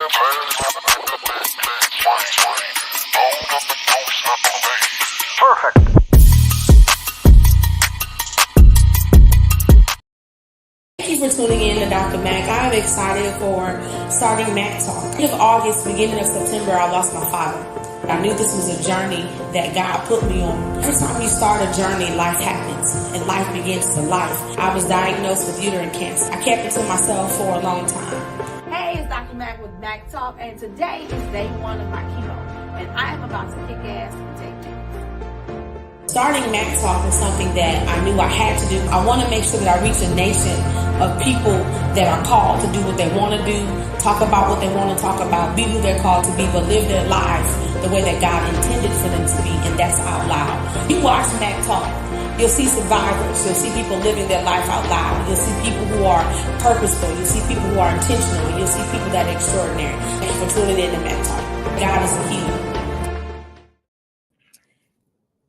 Perfect. Thank you for tuning in to Dr. Mac. I'm excited for starting Mac Talk. End of August, beginning of September, I lost my father. I knew this was a journey that God put me on. Every time you start a journey, life happens and life begins to life. I was diagnosed with uterine cancer. I kept it to myself for a long time. Hey, it's Dr. Mac with Mac Talk, and today is day one of my chemo, and I am about to kick ass and take it. Starting Mac Talk is something that I knew I had to do. I want to make sure that I reach a nation of people that are called to do what they want to do, talk about what they want to talk about, be who they're called to be, but live their lives the way that God intended for them to be, and that's out loud. You watch Mac Talk, you'll see survivors, you'll see people living their life out loud, you'll see people who are purposeful, you'll see people who are intentional, you'll see people that are extraordinary. Thank you for tuning in to Mac Talk. God is a healer.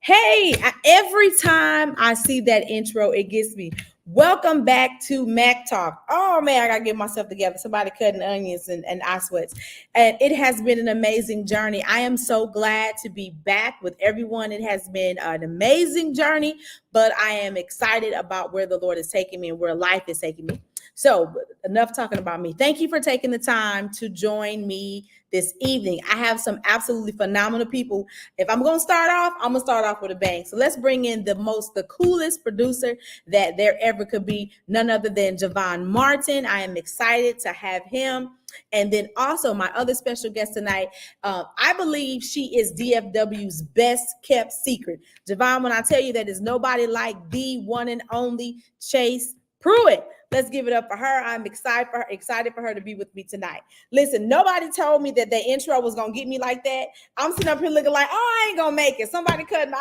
Hey, every time I see that intro, it gets me. Welcome back to Mac Talk. Oh man, I gotta get myself together. Somebody cutting onions and eye sweats. And it has been an amazing journey. I am so glad to be back with everyone. It has been an amazing journey, but I am excited about where the Lord is taking me and where life is taking me. So enough talking about me. Thank you for taking the time to join me this evening. I have some absolutely phenomenal people. If I'm going to start off, I'm going to start off with a bang. So let's bring in the coolest producer that there ever could be, none other than Javon Martin. I am excited to have him. And then also my other special guest tonight, I believe she is DFW's best kept secret. Javon, when I tell you that there's nobody like the one and only Chris Pruitt. Let's give it up for her. I'm excited for her to be with me tonight. Listen, nobody told me that the intro was gonna get me like that. I'm sitting up here looking like, oh, I ain't gonna make it. Somebody cutting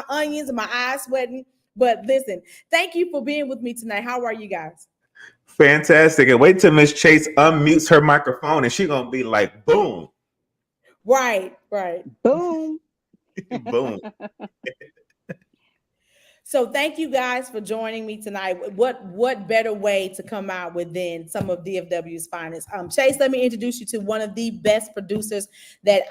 onions and my eyes sweating. But listen, thank you for being with me tonight. How are you guys? Fantastic. And wait till Miss Chase unmutes her microphone and she's gonna be like, boom. Right. Boom. Boom. So thank you guys for joining me tonight. What better way to come out with than some of DFW's finest? Chase, let me introduce you to one of the best producers that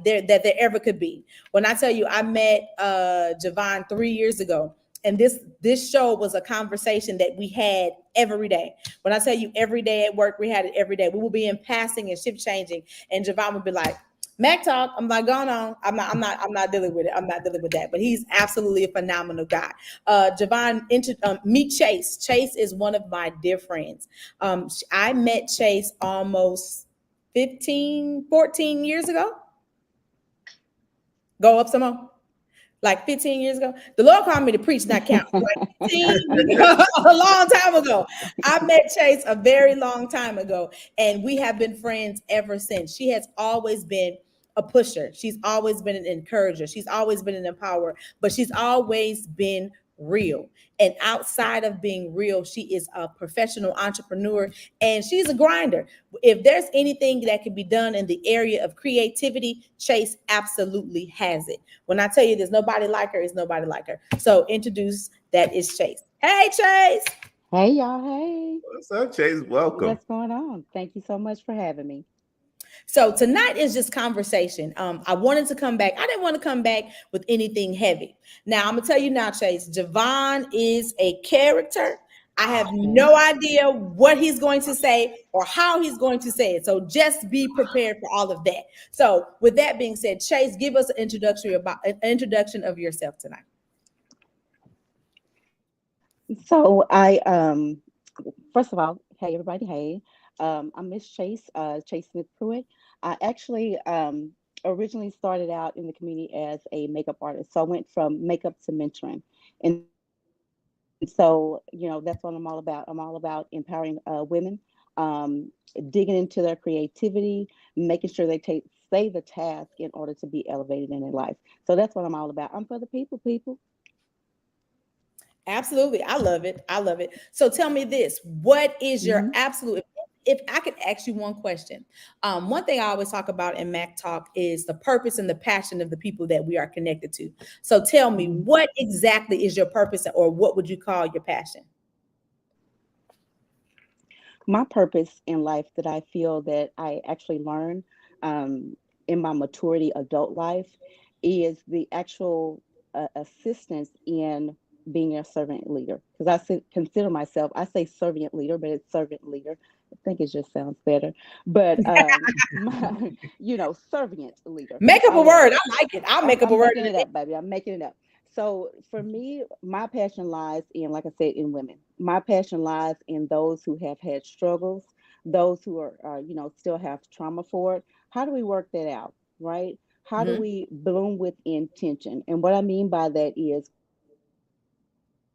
there ever could be. When I tell you, I met Javon 3 years ago, and this show was a conversation that we had every day. When I tell you every day at work, we had it every day. We will be in passing and shift changing, and Javon would be like, Mac Talk, I'm like, going on. I'm not dealing with it. I'm not dealing with that. But he's absolutely a phenomenal guy. Javon, meet Chase. Chase is one of my dear friends. I met Chase almost 14 years ago. Go up some more. Like 15 years ago. The Lord called me to preach, not count. Like 15 a long time ago. I met Chase a very long time ago, and we have been friends ever since. She has always been a pusher. She's always been an encourager. She's always been an empowerer, but she's always been real. And outside of being real, she is a professional entrepreneur and she's a grinder. If there's anything that can be done in the area of creativity, Chase absolutely has it. When I tell you there's nobody like her, it's nobody like her. So introduce, that is Chase. Hey, Chase. Hey, y'all. Hey. What's up, Chase? Welcome. What's going on? Thank you so much for having me. So tonight is just conversation. I wanted to come back. I didn't want to come back with anything heavy. Now, I'm going to tell you now, Chase, Javon is a character. I have no idea what he's going to say or how he's going to say it. So just be prepared for all of that. So with that being said, Chase, give us an introduction of yourself tonight. So first of all, hey, everybody. Hey, I'm Miss Chase, Chase Smith Pruitt. I actually originally started out in the community as a makeup artist. So I went from makeup to mentoring. And so, that's what I'm all about. I'm all about empowering women, digging into their creativity, making sure they stay the task in order to be elevated in their life. So that's what I'm all about. I'm for the people. Absolutely. I love it. So tell me this, what is your absolute, if I could ask you one question, one thing I always talk about in Mac Talk is the purpose and the passion of the people that we are connected to. So tell me, what exactly is your purpose, or what would you call your passion? my purpose in life that I feel that I actually learn um, in my maturity adult life is the actual assistance in being a servant leader. Because consider myself, I say servant leader, but it's servant leader. I think it just sounds better. But servant leader. Make up I a love word. it. I like it. I'll I'm, make up a I'm word. making it up, baby. I'm making it up. So for me, my passion lies in, like I said, in women. My passion lies in those who have had struggles, those who are still have trauma for it. How do we work that out, right? How do Mhm. we bloom with intention? And what I mean by that is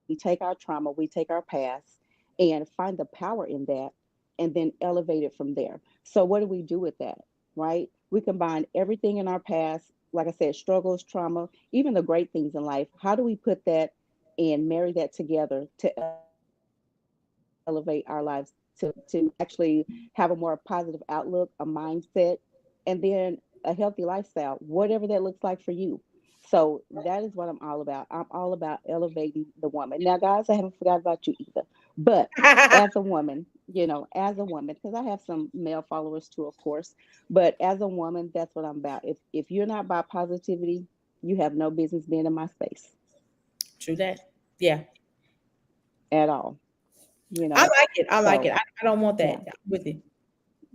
we take our trauma, we take our past, and find the power in that, and then elevate it from there. So what do we do with that, right? We combine everything in our past, like I said, struggles, trauma, even the great things in life. How do we put that and marry that together to elevate our lives, to actually have a more positive outlook, a mindset, and then a healthy lifestyle, whatever that looks like for you. So that is what I'm all about. I'm all about elevating the woman. Now, guys, I haven't forgot about you either. But as a woman, because I have some male followers too, of course. But as a woman, that's what I'm about. If you're not about positivity, you have no business being in my space True that. Yeah. at all. You I know. like it. I like it. So I don't want that. yeah, I'm with you.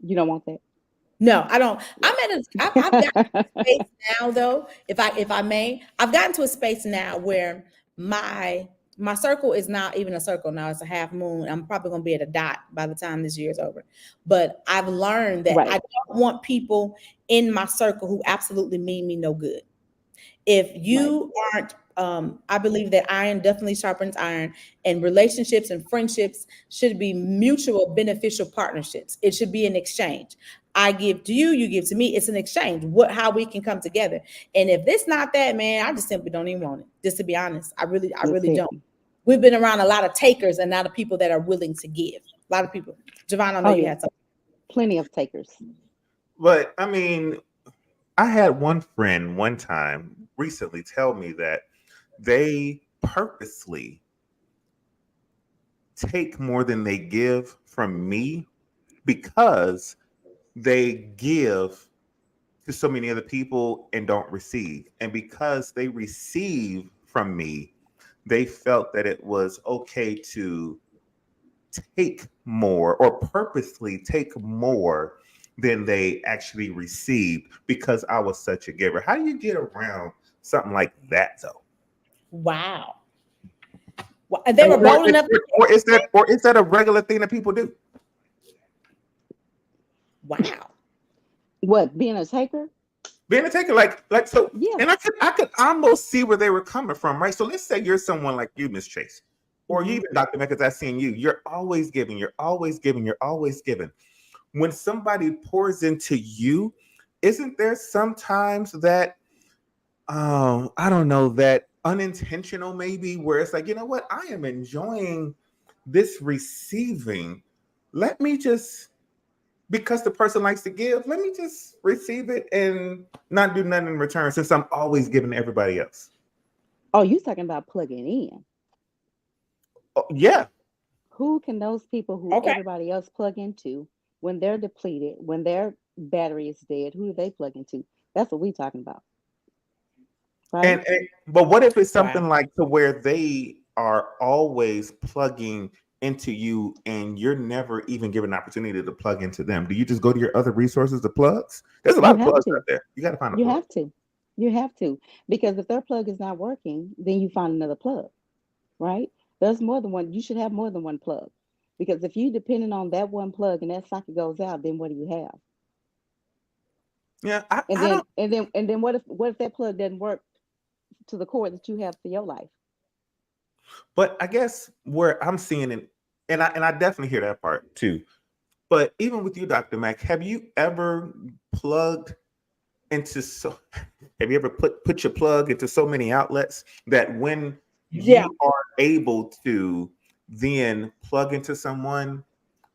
you don't want that. No, I don't. Yeah. I'm at a. I've gotten to a space now, though. If I may, I've gotten to a space now where my my circle is not even a circle now. It's a half moon. I'm probably gonna be at a dot by the time this year is over. But I've learned that I Right. don't want people in my circle who absolutely mean me no good. If Right. you aren't I believe that iron definitely sharpens iron, and relationships and friendships should be mutual beneficial partnerships. It should be an exchange. I give to you, you give to me. It's an exchange. What how we can come together. And if it's not that, man, I just simply don't even want it. Just to be honest, I That's really it. don't. We've been around a lot of takers and not of people that are willing to give. A lot of people. Javon, I know Oh you yeah. had something. Plenty of takers. But I mean, I had one friend one time recently tell me that they purposely take more than they give from me because they give to so many other people and don't receive. And because they receive from me, they felt that it was okay to take more or purposely take more than they actually received because I was such a giver. How do you get around something like that though? Wow. And they were bold enough to Or is that a regular thing that people do? wow. What, being a taker? Being a taker, like so, Yeah. and I could almost see where they were coming from, right? So let's say you're someone like you, Miss Chase, or you Hmm. even Dr. Meckers, I've seen you. You're always giving, you're always giving, you're always giving. When somebody pours into you, isn't there sometimes that I don't know, that unintentional maybe where it's like, you know what, I am enjoying this receiving. Let me just because the person likes to give, let me just receive it and not do nothing in return since I'm always giving to everybody else. Oh, you talking about plugging in. Oh, yeah. Who can those people who Okay. everybody else plug into when they're depleted, when their battery is dead, who do they plug into? That's what we talking about, right? And but what if it's Wow. something like to where they are always plugging into you and you're never even given an opportunity to plug into them? Do you just go to your other resources to plugs? There's a lot You of have plugs out to. there. You got to find a You plug. have to. You have to. Because if their plug is not working, then you find another plug, right? There's more than one. You should have more than one plug. Because if you depending on that one plug and that socket goes out, then what do you have? Yeah, And I then don't. what if that plug doesn't work to the core that you have for your life? But I guess where I'm seeing it, and I definitely hear that part too. But even with you, Dr. Mac, have you ever plugged into so have you ever put your plug into so many outlets that when Yeah. you are able to then plug into someone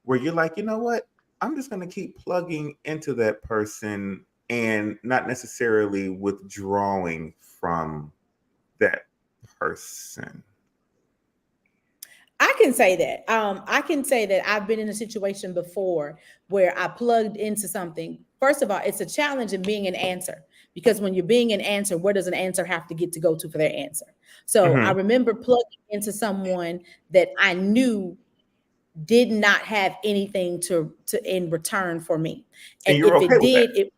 where you're like, you know what, I'm just going to keep plugging into that person and not necessarily withdrawing from that person. I can say that. I can say that I've been in a situation before where I plugged into something. First of all, it's a challenge in being an answer because when you're being an answer, where does an answer have to get to go to for their answer? So I Hmm. remember plugging into someone that I knew did not have anything to in return for me, And and you're if okay it with that. did,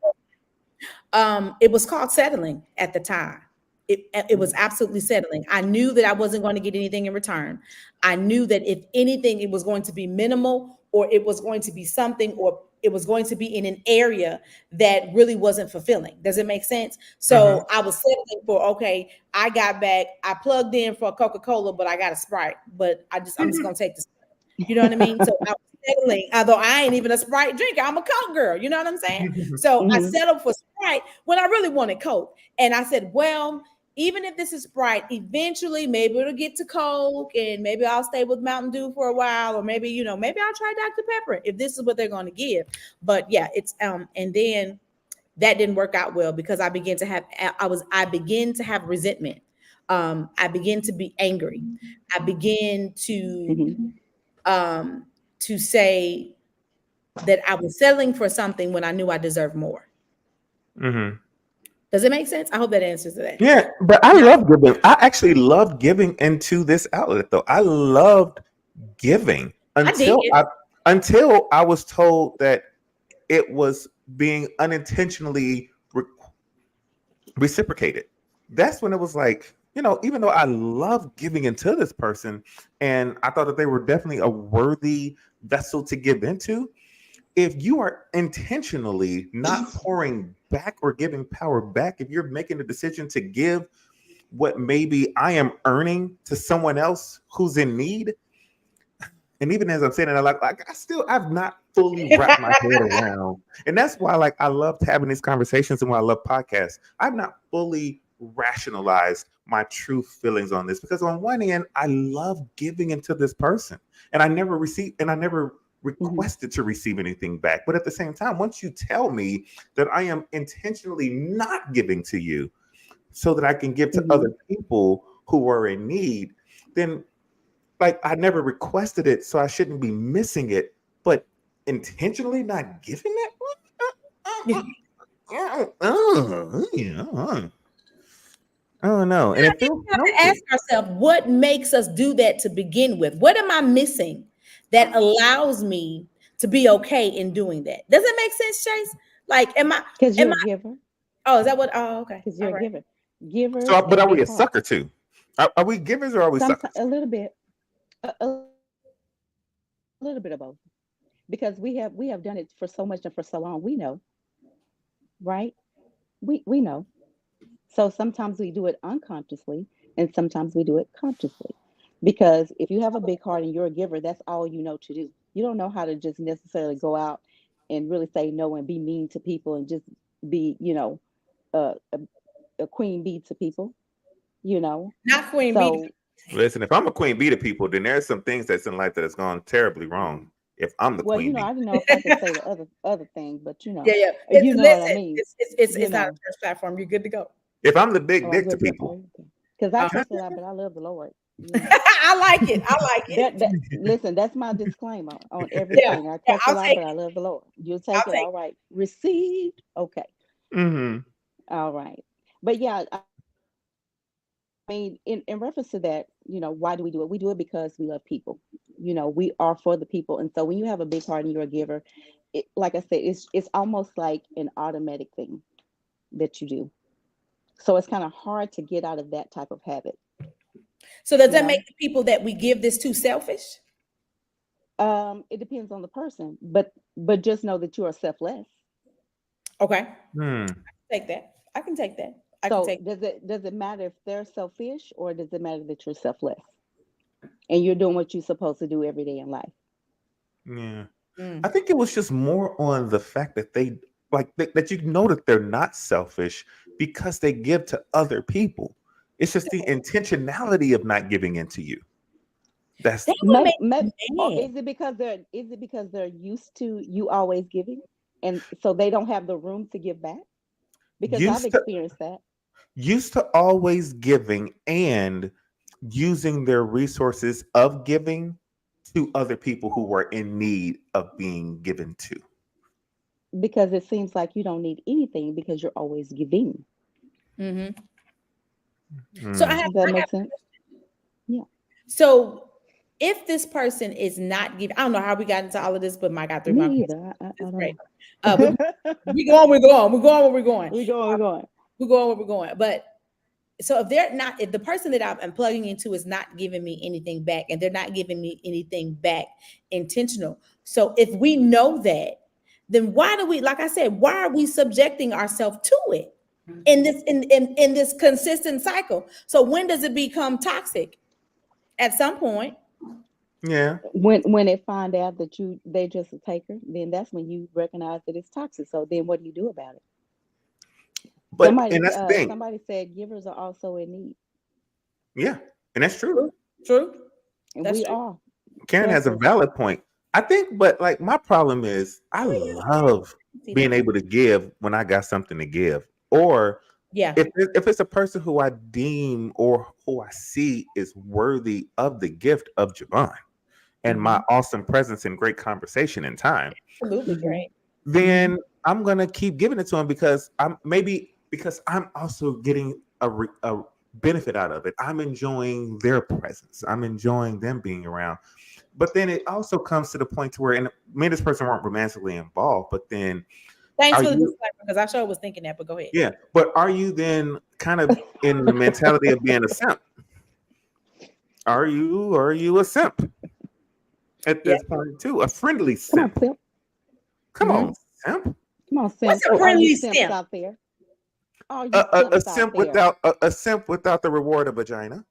it was called settling at the time. It was absolutely settling. I knew that I wasn't going to get anything in return. I knew that if anything, it was going to be minimal, or it was going to be something, or it was going to be in an area that really wasn't fulfilling. Does it make sense? Hmm. So I was settling for, okay, I got back, I plugged in for a Coca-Cola, but I got a Sprite. But I'm just gonna take the Sprite. You know what I mean? So I was settling, although I ain't even a Sprite drinker. I'm a Coke girl. You know what I'm saying? So I Hmm. settled for Sprite when I really wanted Coke. And I said, well, even if this is Sprite, eventually maybe it'll get to Coke and maybe I'll stay with Mountain Dew for a while, or maybe, maybe I'll try Dr. Pepper if this is what they're going to give. But yeah, it's and then that didn't work out well because I began to have resentment. I began to be angry. I began Hmm. um to say that I was settling for something when I knew I deserved more. Hmm. Does it make sense? I hope that answers that. Yeah, but I Now, love giving. I actually loved giving into this outlet, though. I loved giving I dig it. until I was told that it was being unintentionally reciprocated. That's when it was like, even though I love giving into this person and I thought that they were definitely a worthy vessel to give into, if you are intentionally not pouring back or giving power back, if you're making a decision to give what maybe I am earning to someone else who's in need, and even as I'm saying it, I've not fully wrapped my head around, and that's why I loved having these conversations and why I love podcasts. I've not fully rationalized my true feelings on this because on one end, I love giving into this person, and I never Hmm. requested to receive anything back. But at the same time, once you tell me that I am intentionally not giving to you so that I can give to Hmm. other people who are in need, then I never requested it, so I shouldn't be missing it. But intentionally not giving it? Yeah. Oh no, and it feels We have to ask healthy. ourselves what makes us do that to begin with. What am I missing that allows me to be okay in doing that? Does it make sense, Chase? Like, Because am you're a I, giver. oh, is that what, oh, okay. Because All you're a right. giver. Givers So, but and are we big a sucker hearts. too? Are we givers or are we Sometimes suckers? a little bit, a little bit of both. Because we have done it for so much and for so long. We know, right? We know. So sometimes we do it unconsciously, and sometimes we do it consciously. Because if you have a big heart and you're a giver, that's all you know to do. You don't know how to just necessarily go out and really say no and be mean to people and just be, a, a, a queen bee to people, you know. Not Queen Bee. So, Listen, if I'm a queen bee to people, then there's some things that's in life that has gone terribly wrong. If I'm the well, queen bee, I don't know if I could say the other thing, but Yeah, yeah. It's you know what I listen. mean. It's You not a know, church platform. You're good to go. if I'm the big oh, I'm dick to good. Good. people, Because I Uh, cuss a lot, but I love the Lord. You know. I like it. I like it. That listen, that's my disclaimer on Yeah, everything. I yeah. cuss a I'll lot, take but I it. love the Lord. You'll I'll take it, take all right. Received, okay, hmm all right. But yeah, I mean, in reference to that, why do we do it? We do it because we love people. We are for the people, and so when you have a big heart and you're a giver, like I said, it's almost like an automatic thing that you do. So it's kind of hard to get out of that type of habit. So does You that make know, the people that we give this to selfish? it depends on the person, but just know that you are selfless. Okay, hmm. take that. I can take that. I can So take. does it matter if they're selfish or does it matter that you're selfless and you're doing what you're supposed to do every day in life? Yeah. I Mm. think it was just more on the fact that they that you know that they're not selfish because they give to other people. It's just the intentionality of not giving into you. That's That would May, make may, me or mad. is it because they're used to you always giving and so they don't have the room to give back? Because I've used to experienced that. used to always giving, and using their resources of giving to other people who were in need of being given to. Because it seems like you don't need anything because you're always giving. Mm-hmm. So Mm. Does that I have make sense? Yeah. so if this person is not giving, I don't know how we got into all of this, but Mike got through my Me question. either. I It's don't great. know. But we go on, we go on, we go on where we're going. We're going. We're going. We go on where we're going. But so if the person that I'm plugging into is not giving me anything back, and they're not giving me anything back intentional. So if we know that, then why do we, like I said, why are we subjecting ourselves to it in this consistent cycle? So when does it become toxic? At some point. Yeah. When they find out that they just a taker, then that's when you recognize that it's toxic. So then what do you do about it? But and that's the thing. Somebody said givers are also in need. Yeah. And that's true. True. And That's we true. are. Karen has a Selfless. valid point. I think, but like my problem is I love being able to give when I got something to give. Or Yeah. if it's a person who I deem or who I see is worthy of the gift of Javon and my awesome presence and great conversation and time, Absolutely great. then I'm gonna keep giving it to him because I'm also getting a benefit out of it. I'm enjoying their presence. I'm enjoying them being around. But then it also comes to the point to where, and me and this person weren't romantically involved, but then Thanks are for the you? disclaimer, because I sure was thinking that, but go ahead. Yeah, but are you then kind of in the mentality of being a simp? Are you a simp at Yeah. this point too? A friendly Come on, simp? simp. Come on, simp. Come on, What's simps. a All you friendly simps simp? out there. All you A simps out simp there. without a simp without the reward of vagina.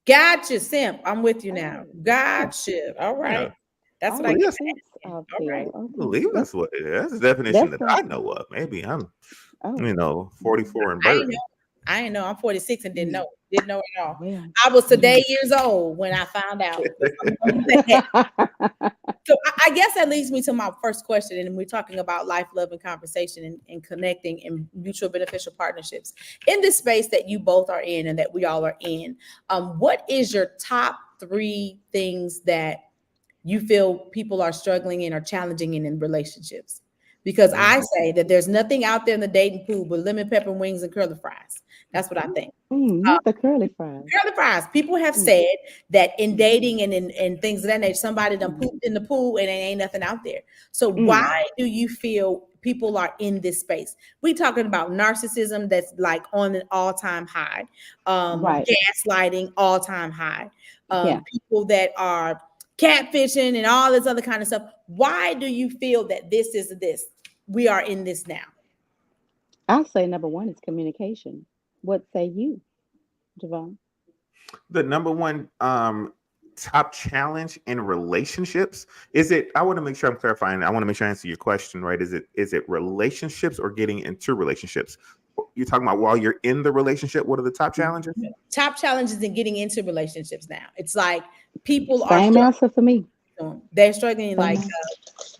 Gotcha, simp. I'm with you now. Oh, yeah. Gotcha. All Yeah, right. That's I what I All get. you believe simps out All there. right. I Okay. believe That's that's what it is. That's the definition that's that some I know of. Maybe I'm, oh. 44 and I ain't know. birding. I ain't know. I'm 46 and didn't Mm, know. Didn't know at all. well. I was Mm. today years old when I found out. I'm gonna say that. So I guess that leads me to my first question, and we're talking about life, love, and conversation, and connecting and mutual beneficial partnerships in this space that you both are in and that we all are in. What is your top 3 things that you feel people are struggling in or challenging in relationships? Because I say that there's nothing out there in the dating pool but lemon pepper wings and curly fries. That's what I think. Not the curly fries. Curly fries. People have Mm, said that in mm, dating and in things of that nature, somebody done mm, pooped in the pool and there ain't nothing out there. So mm. why do you feel people are in this space? We talking about narcissism that's like on an all-time high, Right. gaslighting all-time high, Yeah. people that are catfishing and all this other kind of stuff. Why do you feel that this? We are in this now. I'll say number one is communication. What say you, Javon? The number one top challenge in relationships is it? I want to make sure I'm clarifying. I want to make sure I answer your question right. Is it relationships or getting into relationships? You're talking about while you're in the relationship. What are the top challenges? Top challenges in getting into relationships now. It's like people are Same answer for me. they're struggling Same like answer.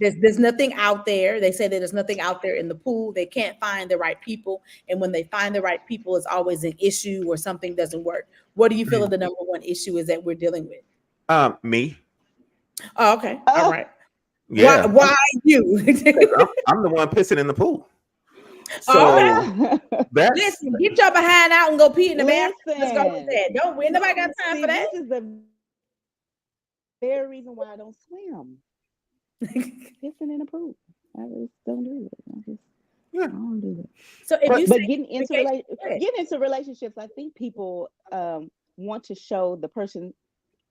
there's nothing out there. They say that there's nothing out there in the pool. They can't find the right people, and when they find the right people, it's always an issue or something doesn't work. What do you feel the number one issue is that we're dealing with? Me. Oh, okay, all Oh, right. Why Yeah, why you? 'cause I'm the one pissing in the pool. Oh, okay. So that's Listen, get your behind out and go pee in the bathroom. Let's go with listen. that. Don't we? Nobody got time See, for that. this is the very reason why I don't swim. Pissing in a pool. I just don't do it. yeah. I don't do it. So if you say But communication, go ahead. getting into relationships, I think people want to show the person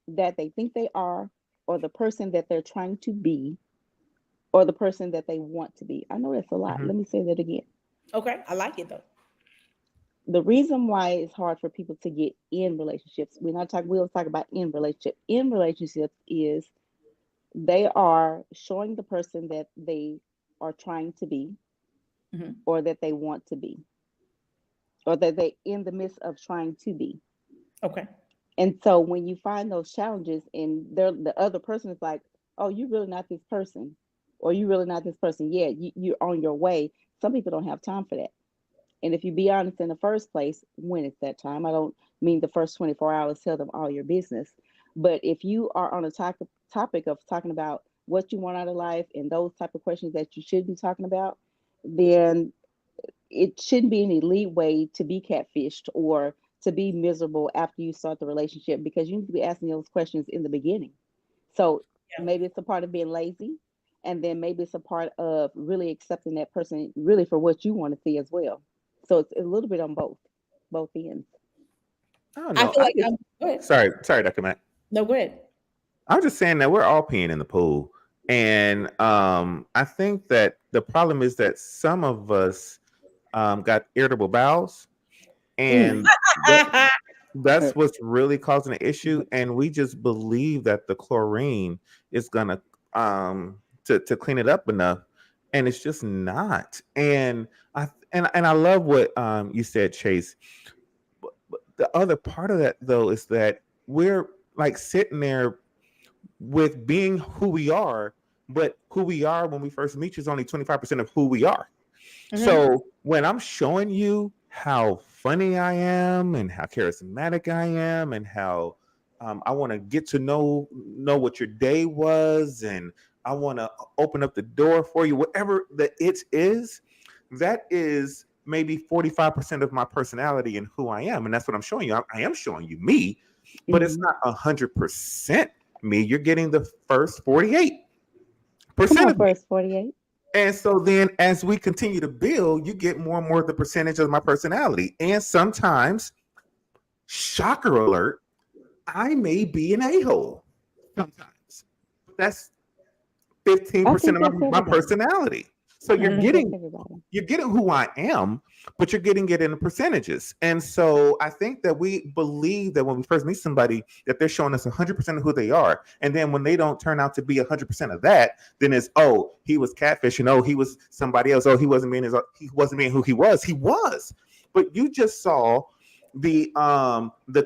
that they think they are, or the person that they're trying to be, or the person that they want to be. I know that's a lot. Mhm. Let me say that again. Okay, I like it though. The reason why it's hard for people to get in relationships, we'll talk about in relationships is they are showing the person that they are trying to be, Mhm. or that they want to be, or that they in the midst of trying to be. Okay. And so when you find those challenges and the other person is like, oh, you really not this person, or you really not this person, yeah, you're on your way. Some people don't have time for that. And if you be honest in the first place, when it's that time, I don't mean the first 24 hours, tell them all your business. But if you are on a topic of talking about what you want out of life and those type of questions that you should be talking about, then it shouldn't be any leeway to be catfished or to be miserable after you start the relationship, because you need to be asking those questions in the beginning. So Yeah. maybe it's a part of being lazy, and then maybe it's a part of really accepting that person really for what you want to see as well. So it's a little bit on both ends. I don't I know. feel I like just go ahead. sorry, Dr. Matt. No, go ahead. I'm just saying that we're all peeing in the pool. And I think that the problem is that some of us got irritable bowels, Mm. and that's what's really causing the issue. And we just believe that the chlorine is gonna to clean it up enough, and it's just not. And I love what you said, Chase. But the other part of that though is that we're like sitting there with being who we are, but who we are when we first meet you is only 25% of who we are. Mhm. So when I'm showing you how funny I am and how charismatic I am and how I want to get to know what your day was, and I want to open up the door for you, whatever the it is, that is maybe 45% of my personality and who I am. And that's what I'm showing you. I am showing you me, but it's Mhm. not 100% me. You're getting the first 48% Come on, of me. first 48. And so then as we continue to build, you get more and more of the percentage of my personality. And sometimes, shocker alert, I may be an a-hole sometimes. That's I 15% think of that's my everybody. personality. So I think that's everybody. you're getting who I am, but you're getting it in the percentages. And so I think that we believe that when we first meet somebody, that they're showing us 100% of who they are. And then when they don't turn out to be 100% of that, then it's, oh, he was catfishing. Oh, he was somebody else. Oh, he wasn't being who he was. He was. But you just saw the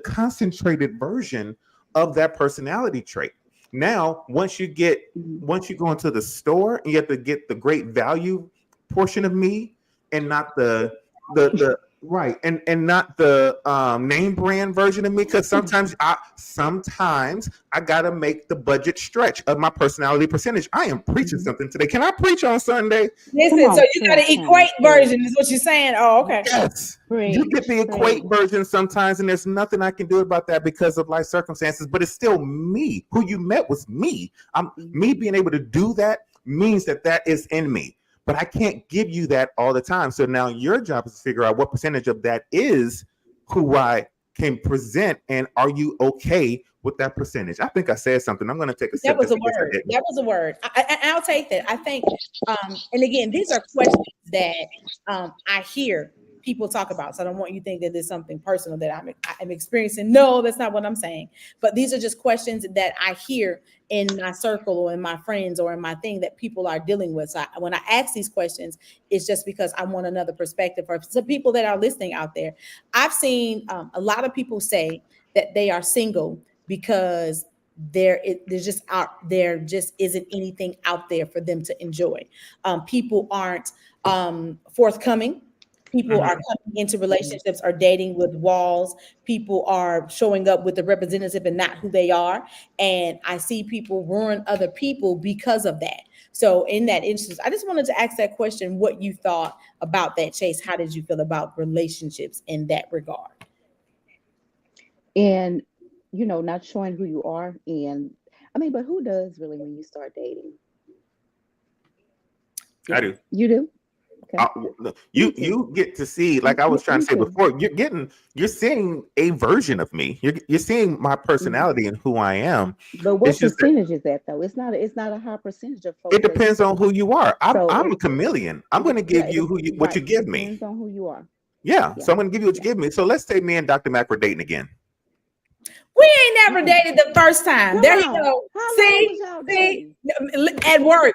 concentrated version of that personality trait. Now, Mhm. once you go into the store, you have to get the great value portion of me, and not the right, and not the name brand version of me, because sometimes I gotta make the budget stretch of my personality percentage. I am preaching Mhm. something today. Can I preach on Sunday? Come Listen, so on, you got preach, to honey, equate version, preach, is what you're saying. Oh, okay. Yes. You get preach, the equate preach. version sometimes, and there's nothing I can do about that because of life circumstances, but it's still me. Who you met was me. Me Mhm. being able to do that means that that is in me. But I can't give you that all the time. So now your job is to figure out what percentage of that is who I can present, and are you okay with that percentage? I think I said something. I'm going to take a That sip was just a in case I word. didn't. That was a word. I'll take that. I think, and again, these are questions that I hear people talk about. So I don't want you to think that there's something personal that I'm experiencing. No, that's not what I'm saying. But these are just questions that I hear in my circle or in my friends or in my thing that people are dealing with. So when I ask these questions, it's just because I want another perspective for some people that are listening out there. I've seen a lot of people say that they are single because there just isn't anything out there for them to enjoy. People aren't forthcoming. People are Mhm. coming into Mhm. relationships or dating with walls. People are showing up with the representative and not who they are. And I see people ruin other people because of that. So in that instance, I just wanted to ask that question, what you thought about that, Chase. How did you feel about relationships in that regard? And not showing who you are. And I mean, but who does really when you start dating? I Yeah, do. you do. Okay, Uh, me too. you get to see, like I was trying to Me say too. before, you're seeing a version of me. You're seeing my Hmm. personality and who I am. But It's what just that percentage is that though? It's not a high percentage of folks it that you depends on see. who you are. So I'm a chameleon. I'm going to yeah, give you what you right. give me. Depends on who you are. Yeah, Yeah, so I'm going to give you what you yeah. give me. So let's say me and Dr. Mac were dating again. We ain't never Mm-mm. dated the first time. Come There you on. go. How long was See, y'all see, dating? at work.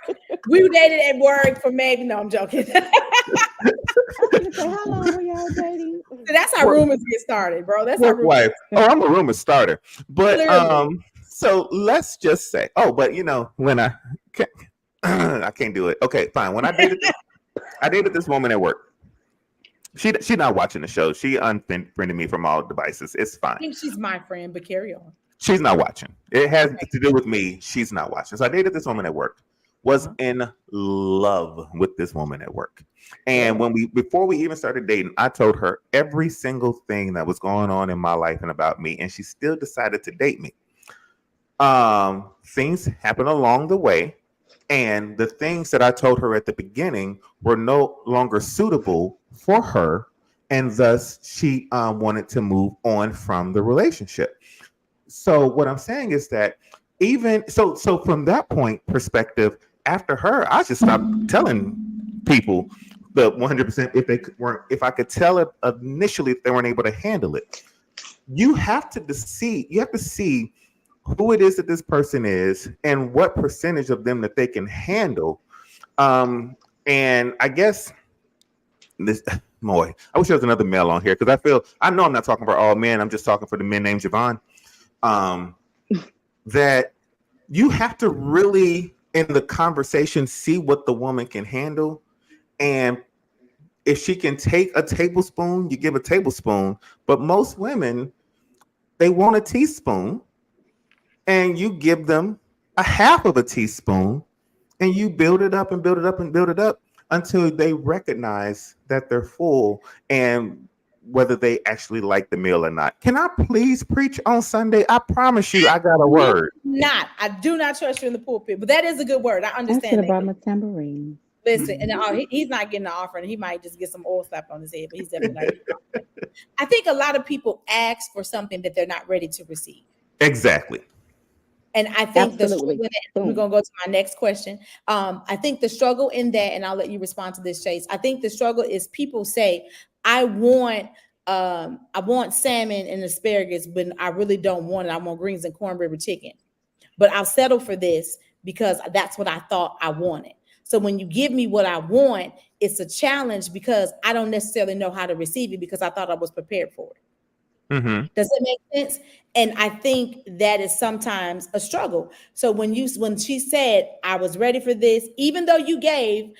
We dated at work for maybe, no, I'm joking. So I was gonna say, how long were y'all dating? that's how Work, rumors get started, bro. That's how work rumors wife. Oh, I'm a rumor starter. But clearly. so let's just say, oh, but when I can't, I can't do it. Okay, fine. When I dated this woman at work, She's not watching the show. She unfriended me from all devices. It's I fine. think she's my friend, but carry on. She's not watching. It has Okay. to do with me. She's not watching. So I dated this woman at work. Was in love with this woman at work. And before we even started dating, I told her every single thing that was going on in my life and about me, and she still decided to date me. Things happened along the way, and the things that I told her at the beginning were no longer suitable for her, and thus she wanted to move on from the relationship. So what I'm saying is that even so from that point perspective, after her, I just stopped telling people the 100% if I could tell it initially if they weren't able to handle it. You have to see who it is that this person is and what percentage of them that they can handle. And I guess this boy, I wish there was another male on here because I know I'm not talking for all men. I'm just talking for the men named Javon. That you have to really in the conversation see what the woman can handle, and if she can take a tablespoon, you give a tablespoon. But most women, they want a teaspoon, and you give them a half of a teaspoon, and you build it up and build it up and build it up until they recognize that they're full and whether they actually like the meal or not. Can I please preach on Sunday? I promise you, I got a word. I do not trust you in the pulpit, but that is a good word. I I should understand have brought that. my tambourine. Listen, and he's not getting the offering. He might just get some oil slapped on his head, but he's definitely not getting the offering. I think a lot of people ask for something that they're not ready to receive. Exactly. And I think the Absolutely. struggle in that, we're Boom. going to go to my next question. I think the struggle in that, and I'll let you respond to this, Chase. I think the struggle is people say, I want salmon and asparagus, but I really don't want it. I want greens and cornbread with chicken. But I'll settle for this because that's what I thought I wanted. So when you give me what I want, it's a challenge because I don't necessarily know how to receive it because I thought I was prepared for it. Mm-hmm. Does that make sense? And I think that is sometimes a struggle. So when she said I was ready for this, even though you gave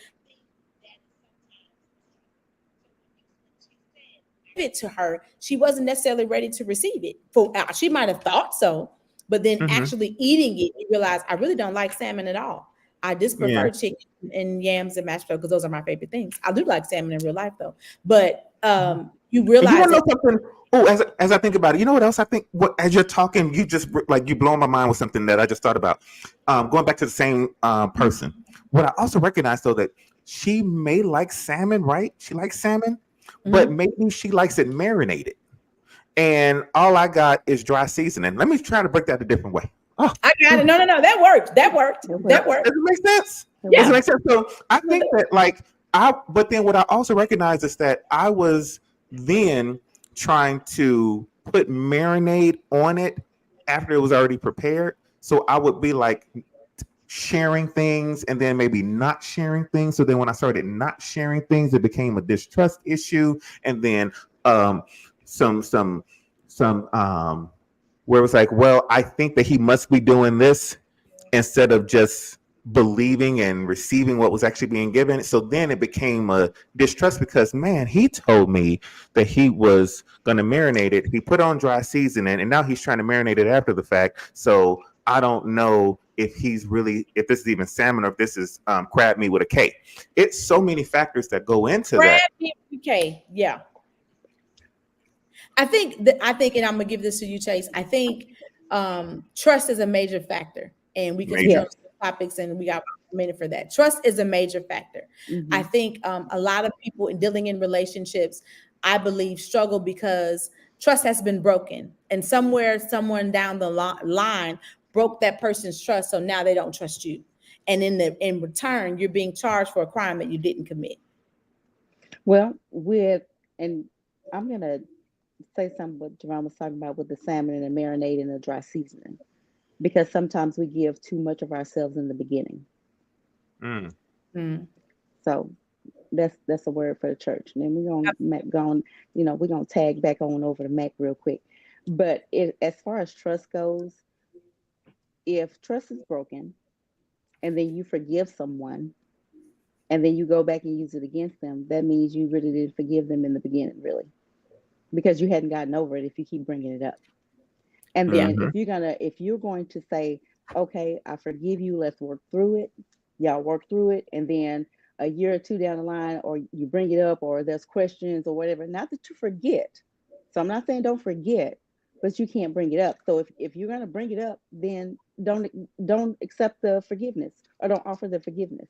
it to her, she wasn't necessarily ready to receive it. She might have thought so, but then Mm-hmm. actually eating it, you realize I really don't like salmon at all. I just prefer Yeah. chicken and yams and mashed potatoes because those are my favorite things. I do like salmon in real life though, but you And you realize want to that know something? Oh, as I think about it, you know what else I think? What as you're talking, you just like you blowing my mind with something that I just thought about. Going back to the same person. What I also recognize though that she may like salmon, right? She likes salmon, but maybe she likes it marinated. And all I got is dry seasoning. Let me try to break that a different way. Oh, I got it. No, that worked. That worked. It That works. worked. does it make sense? It Does it Yeah. make sense? So I think that but then what I also recognize is that I was then trying to put marinade on it after it was already prepared. So I would be like sharing things and then maybe not sharing things. So then when I started not sharing things, it became a distrust issue. And then some where it was like, well, I think that he must be doing this instead of just believing and receiving what was actually being given. So then it became a distrust because man, he told me that he was going to marinate it. He put on dry seasoning and now he's trying to marinate it after the fact. So I don't know if if this is even salmon or if this is crab meat with a K. It's so many factors that go into Crab that. meat with a K. Yeah. I think, and I'm gonna give this to you, Chase. I think trust is a major factor, and we can switch Major. on topics, and we got a minute for that. Trust is a major factor. I Mhm. think a lot of people in dealing in relationships, I believe, struggle because trust has been broken, and somewhere, someone down the line broke that person's trust, so now they don't trust you, and in return, you're being charged for a crime that you didn't commit. Well, and I'm gonna say something what Jerome was talking about with the salmon and the marinade and the dry seasoning, because sometimes we give too much of ourselves in the beginning. Mm. Mm. So that's a word for the church. And then we're we're gonna tag back on over to Mac real quick. But as far as trust goes, if trust is broken and then you forgive someone, and then you go back and use it against them, that means you really didn't forgive them in the beginning, really, because you hadn't gotten over it if you keep bringing it up. And then Mm-hmm. if you're going to say, okay, I forgive you, let's work through it. Y'all work through it, and then a year or two down the line, or you bring it up, or there's questions or whatever. Not that you forget. So I'm not saying don't forget, but you can't bring it up. So if you're gonna bring it up, then don't accept the forgiveness or don't offer the forgiveness,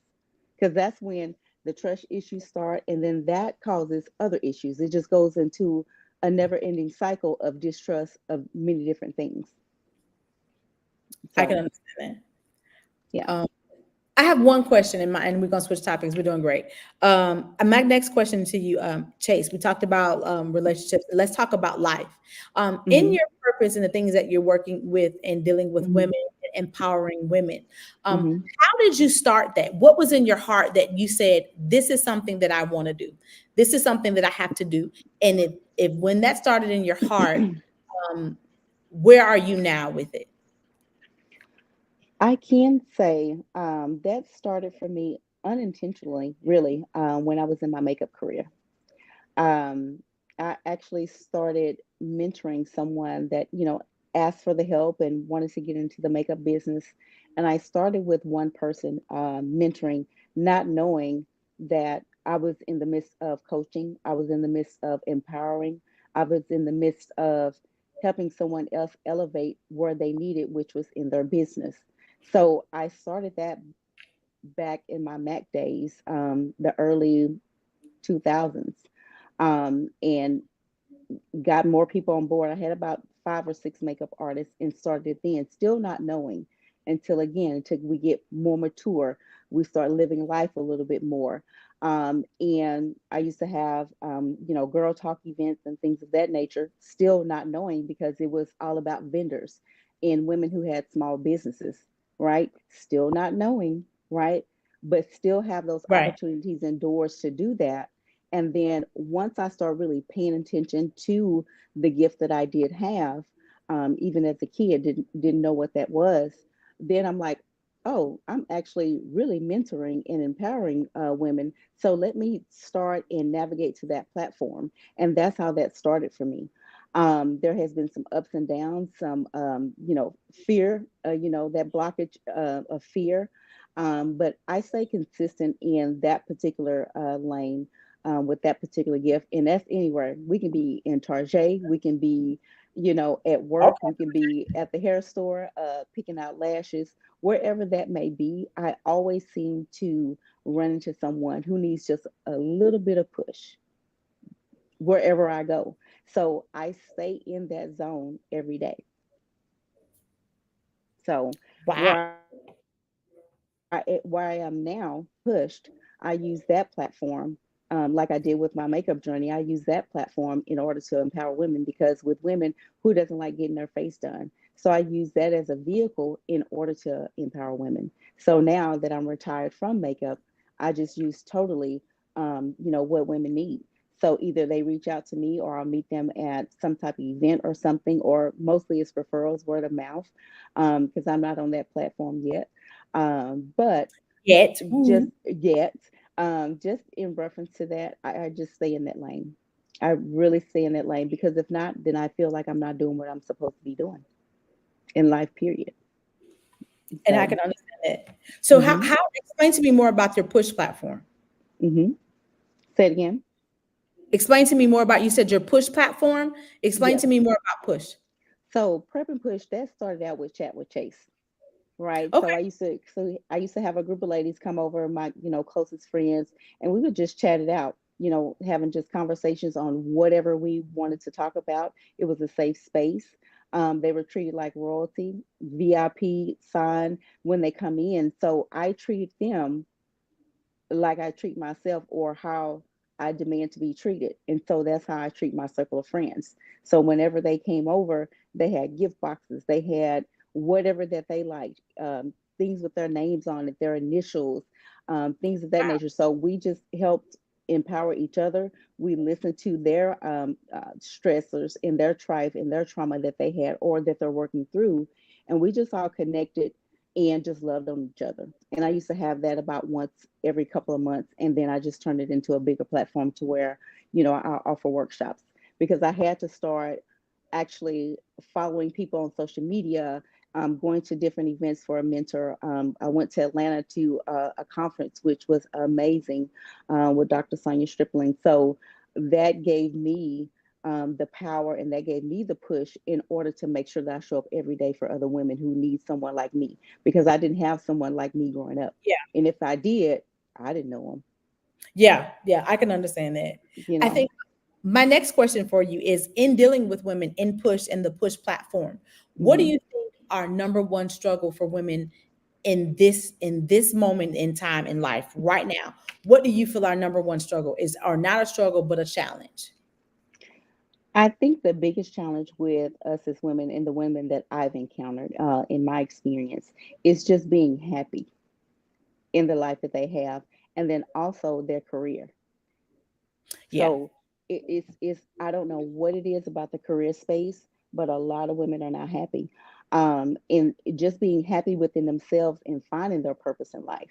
because that's when the trust issues start, and then that causes other issues. It just goes into a never-ending cycle of distrust of many different things. I can So understand yeah. that. I have one question in mind, and we're gonna switch topics. We're doing great. My next question to you, Chase. We talked about relationships. Let's talk about life. In Hmm. your purpose and the things that you're working with and dealing with Hmm. women, and empowering women. Hmm. How did you start that? What was in your heart that you said, "This is something that I want to do. This is something that I have to do." And if when that started in your heart, um, where are you now with it? I can say that started for me unintentionally, really, when I was in my makeup career. Um, I actually started mentoring someone that, asked for the help and wanted to get into the makeup business. And I started with one person mentoring, not knowing that I was in the midst of coaching, I was in the midst of empowering, I was in the midst of helping someone else elevate where they needed, which was in their business. So I started that back in my Mac days, the early 2000s, and got more people on board. I had about 5 or 6 makeup artists and started then, still not knowing until again, until we get more mature, we start living life a little bit more. And I used to have, girl talk events and things of that nature, still not knowing because it was all about vendors and women who had small businesses, right? Still not knowing, right? But still have those Right. opportunities and doors to do that. And then once I started really paying attention to the gift that I did have, even as a kid, didn't know what that was. Then I'm like, oh, I'm actually really mentoring and empowering women. So let me start and navigate to that platform, and that's how that started for me. There has been some ups and downs, some fear, that blockage of fear. But I stay consistent in that particular lane with that particular gift. And that's anywhere. We can be in Target, we can be, at work, we can be at the hair store, picking out lashes, wherever that may be. I always seem to run into someone who needs just a little bit of push wherever I go. So I stay in that zone every day. So Wow. where I am now pushed, I use that platform. Like I did with my makeup journey, I use that platform in order to empower women because with women, who doesn't like getting their face done? So I use that as a vehicle in order to empower women. So now that I'm retired from makeup, I just use totally, what women need. So either they reach out to me or I'll meet them at some type of event or something, or mostly it's referrals, word of mouth, because I'm not on that platform yet. But Yet. just yet, just in reference to that, I just stay in that lane. I really stay in that lane because if not, then I feel like I'm not doing what I'm supposed to be doing in life, period. And I So, can understand that. So mm-hmm, how explain to me more about your push platform. mm-hmm. Say it again. Explain to me more about, you said your push platform. Explain Yes. to me more about push. So prep and push that started out with chat with Chase. Right. Okay. So I used to have a group of ladies come over, my, closest friends, and we would just chat it out, having just conversations on whatever we wanted to talk about. It was a safe space. They were treated like royalty, VIP sign when they come in. So I treated them like I treat myself or how I demand to be treated. And so that's how I treat my circle of friends. So whenever they came over, they had gift boxes, they had whatever that they liked, things with their names on it, their initials, things of that nature. So we just helped empower each other. We listened to their stressors and their trife and their trauma that they had or that they're working through. And we just all connected and just loved on each other. And I used to have that about once every couple of months. And then I just turned it into a bigger platform to where, I offer workshops because I had to start actually following people on social media, going to different events for a mentor. I went to Atlanta to a conference, which was amazing, with Dr. Sonia Stripling. So that gave me the power, and that gave me the push in order to make sure that I show up every day for other women who need someone like me, because I didn't have someone like me growing up. Yeah. And if I did, I didn't know Yeah. Yeah. I can understand that. them, you I know. think my next question for you is, in dealing with women in push and the push platform, what do Hmm. you think our number one struggle for women in this moment in time in life right now? What do you feel our number one struggle is, or not a struggle but a challenge? I think the biggest challenge with us as women and the women that I've encountered in my experience is just being happy in the life that they have, and then also their career. Yeah. So it's I don't know what it is about the career space, but a lot of women are not happy. And just being happy within themselves and finding their purpose in life.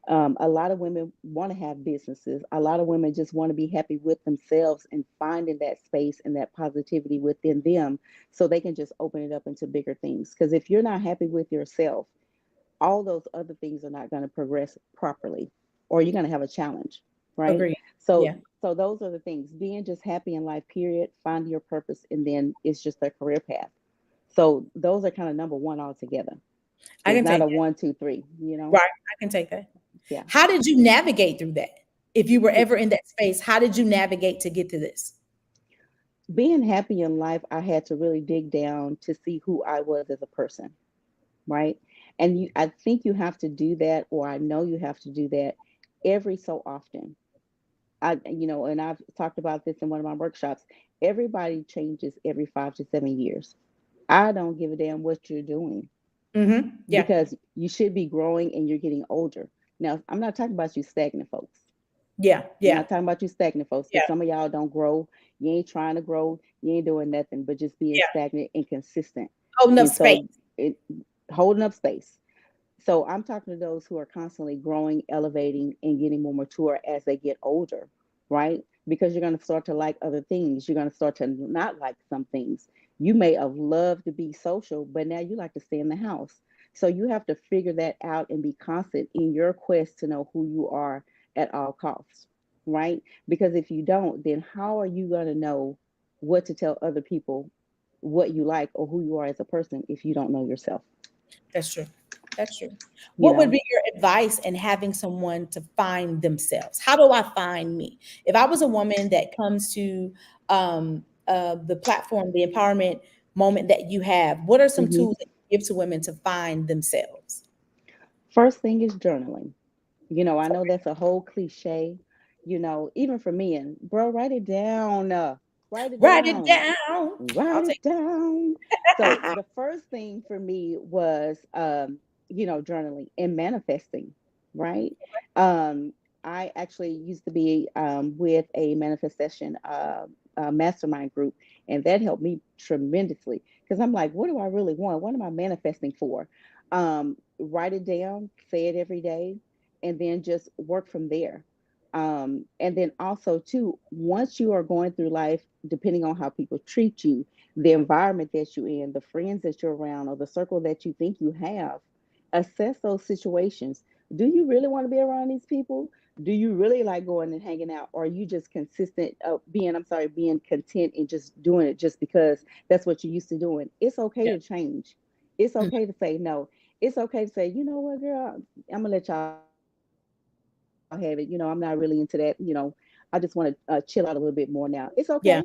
A lot of women want to have businesses. A lot of women just want to be happy with themselves and finding that space and that positivity within them so they can just open it up into bigger things. Because if you're not happy with yourself, all those other things are not going to progress properly, or you're going to have a challenge, right? Agreed. so Yeah. so those are the things, being just happy in life, period, find your purpose, and then it's just a career path. So those are kind of number one altogether. I It's can not take a that. one, two, three, Right. I can take that. yeah. How did you navigate through that? If you were ever in that space, how did you navigate to get to this? Being happy in life, I had to really dig down to see who I was as a person, right? And I think you have to do that, or I know you have to do that every so often. And I've talked about this in one of my workshops. Everybody changes every 5 to 7 years. I don't give a damn what you're doing, Yeah. because you should be growing and you're getting older. Now, I'm not talking about you stagnant folks. Yeah. I'm Yeah. not talking about you stagnant folks, because Yeah. some of y'all don't grow. You ain't trying to grow. You ain't doing nothing but just being Yeah. stagnant and consistent. Holding up And space. so it holding up space. So I'm talking to those who are constantly growing, elevating, and getting more mature as they get older, right? Because you're going to start to like other things. You're going to start to not like some things. You may have loved to be social, but now you like to stay in the house. So you have to figure that out and be constant in your quest to know who you are at all costs, right? Because if you don't, then how are you going to know what to tell other people what you like or who you are as a person if you don't know yourself, That's true. That's true. you What would know? be your advice in having someone to find themselves? How do I find me? If I was a woman that comes to the platform, the empowerment moment that you have, what are some Mhm. tools that you give to women to find themselves? First thing is journaling. I know that's a whole cliche, even for men. Bro, write it down. Write it Write it down. down. Write I'll it take down. So the first thing for me was, journaling and manifesting, right? Um, I actually used to be with a manifestation mastermind group, and that helped me tremendously because I'm like, what do I really want? What am I manifesting for? Write it down, say it every day, and then just work from there. And then also too, once you are going through life, depending on how people treat you, the environment that you're in, the friends that you're around, or the circle that you think you have, assess those situations. Do you really want to be around these people? Do you really like going and hanging out? Or are you just consistent being content and just doing it just because that's what you're used to doing? It's okay yeah. to change. It's Mhm. okay to say no. It's okay to say, you know what, girl, I'm gonna let y'all have it. I'm not really into that. I just want to chill out a little bit more now. It's okay.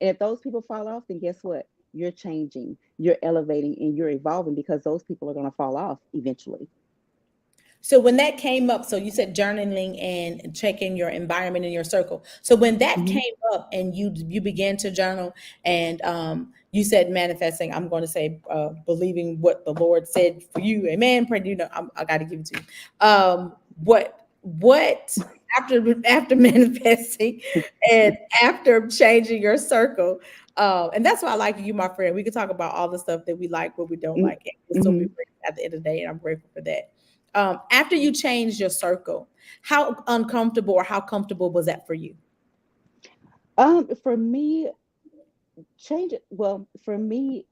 And if those Yeah. people fall off, then guess what? You're changing, you're elevating, and you're evolving because those people are going to fall off eventually. So when that came up, so you said journaling and checking your environment in your circle. So when that Hmm. came up and you began to journal and you said manifesting, I'm going to say believing what the Lord said for you, Amen. Pray, I got to give it to you. What after manifesting and after changing your circle, and that's why I like you, my friend. We can talk about all the stuff that we like, what we don't like, and we'll still be Hmm. friends at the end of the day, and I'm grateful for that. After you changed your circle, how uncomfortable or how comfortable was that for you? For me, change it. Well, for me,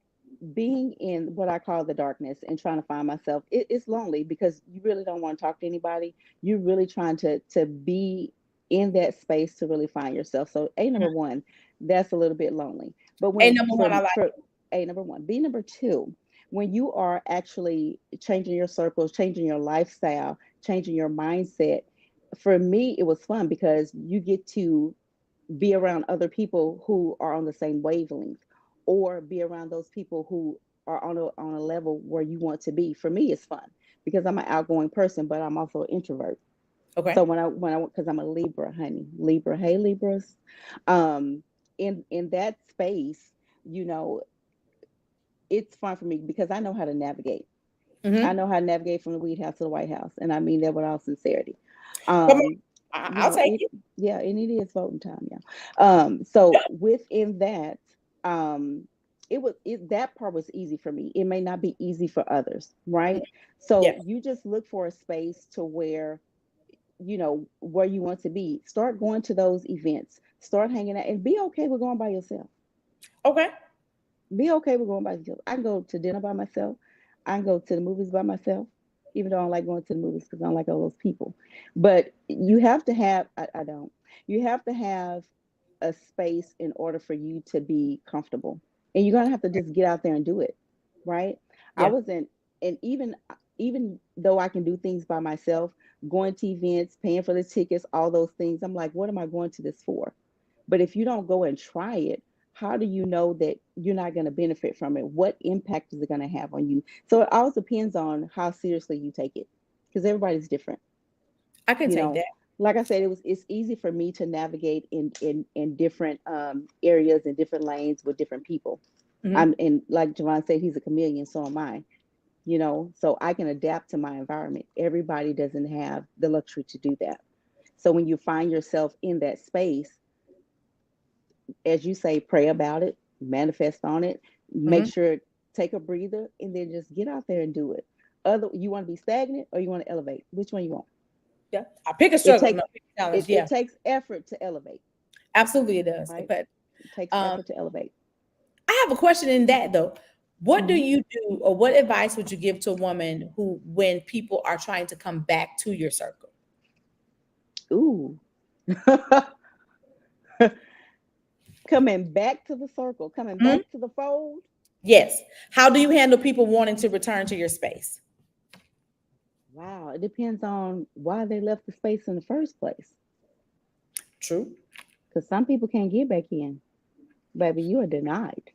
being in what I call the darkness and trying to find myself, it's lonely because you really don't want to talk to anybody. You're really trying to be in that space to really find yourself. So A number one, that's a little bit lonely. But A when number one, I like. for A number one, B number two, when you are actually changing your circles, changing your lifestyle, changing your mindset, for me it was fun because you get to be around other people who are on the same wavelength or be around those people who are on a level where you want to be. For me it's fun because I'm an outgoing person, but I'm also an introvert. Okay. So when I because I'm a Libra, honey, Libra, hey Libras, um in that space, you know, it's fun for me because I know how to navigate. I Mm-hmm. know how to navigate from the White House to the White House, and I mean that with all sincerity. Come on, um you I'll know take it, it. yeah, and it is voting time. Yeah. So within that, um that part was easy for me. It may not be easy for others, right? So Yes. you just look for a space to where, you know, where you want to be. Start going to those events, start hanging out, and be okay with going by yourself. Okay. Be okay with going by yourself. I can go to dinner by myself. I can go to the movies by myself, even though I don't like going to the movies because I don't like all those people. But you have to have, I don't, you have to have a space in order for you to be comfortable. And you're going to have to just get out there and do it. Right. I Yeah. wasn't, and even though I can do things by myself, going to events, paying for the tickets, all those things, I'm like, what am I going to this for? But if you don't go and try it, how do you know that you're not going to benefit from it? What impact is it going to have on you? So it all depends on how seriously you take it, because everybody's different. I can You take know, that. like I said, it's easy for me to navigate in different areas and different lanes with different people. Mm-hmm. I'm and like Javon said, he's a chameleon, so am I. You know, so I can adapt to my environment. Everybody doesn't have the luxury to do that. So when you find yourself in that space, as you say, pray about it, manifest on it, make Mm-hmm. sure, take a breather, and then just get out there and do it. Other, you want to be stagnant or you want to elevate? Which one you want? Yeah. I pick a It struggle. take No, pick a challenge. it Yeah. takes effort to elevate, Absolutely, it does. right? But It takes um, effort to elevate. I have a question in that though. What do Hmm. you do, or what advice would you give to a woman who, when people are trying to come back to your circle? Ooh, coming back to the circle, coming Mhm. back to the fold. Yes. How do you handle people wanting to return to your space? Wow, it depends on why they left the space in the first place. True. Because some people can't get back in. Baby, you are denied.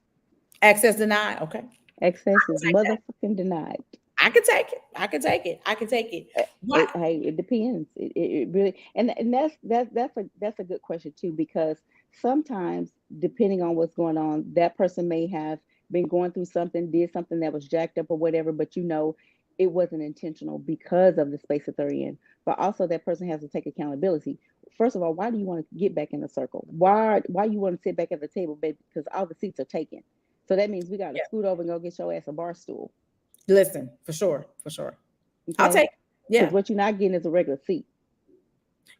Access denied. Okay. I Access can is take that. motherfucking denied. I can take it. I can take it. I can take it. What? Hey, it depends. It really, and that's a good question too, because sometimes depending on what's going on, that person may have been going through something, did something that was jacked up or whatever, but you know it wasn't intentional because of the space that they're in. But also that person has to take accountability. First of all, why do you want to get back in the circle? Why you want to sit back at the table, baby? Because all the seats are taken. So that means we got to Yeah. scoot over and go get your ass a bar stool. Listen, for sure. For sure. I'll Okay. take it. Because Yeah. what you're not getting is a regular seat.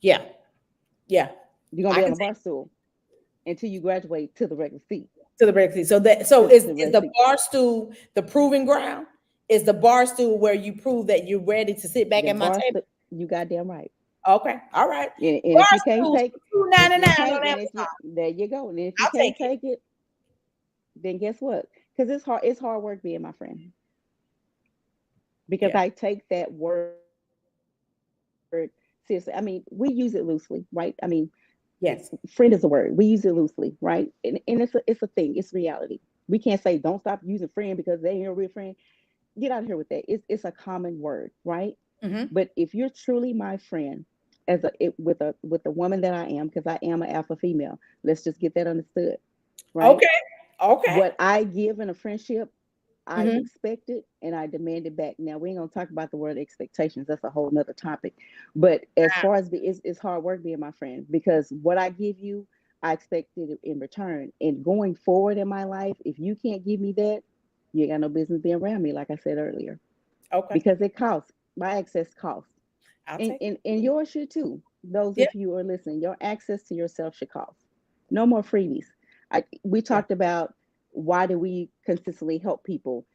Yeah. Yeah. You're gonna I be on can a take bar stool until you graduate to the regular seat. to the break seat. So that so To the is regular the seat. bar stool the proving ground? Is the bar stool where you prove that you're ready to sit back The at my bar table? stool. You goddamn right. Okay. All right. And Bar if you can't stools take, for two if ninety you nine can't, on and if you Amazon. there you go. And if you I'll can't take it. take it, then guess what? Because it's hard. It's hard work being my friend. Because Yeah. I take that word seriously. I mean, we use it loosely, right? I mean, Yes. friend is a word. We use it loosely, right? And it's a thing. It's reality. We can't say don't stop using friend because they ain't your real friend. Get out of here with that. It's a common word, right? Mm-hmm. But if you're truly my friend, with the woman that I am, because I am an alpha female, let's just get that understood, right? Okay. Okay. What I give in a friendship, I Mm-hmm. expect it and I demand it back. Now we ain't gonna talk about the word expectations. That's a whole nother topic. But as far as it's hard work being my friend because what I give you, I expect it in return. And going forward in my life, if you can't give me that, you ain't got no business being around me, like I said earlier. Okay. because it costs. My access costs. I'll And, take it. and, and yours should too. Those Yeah. of you who are listening, your access to yourself should cost. No more freebies. We Yeah. talked about why do we consistently help people?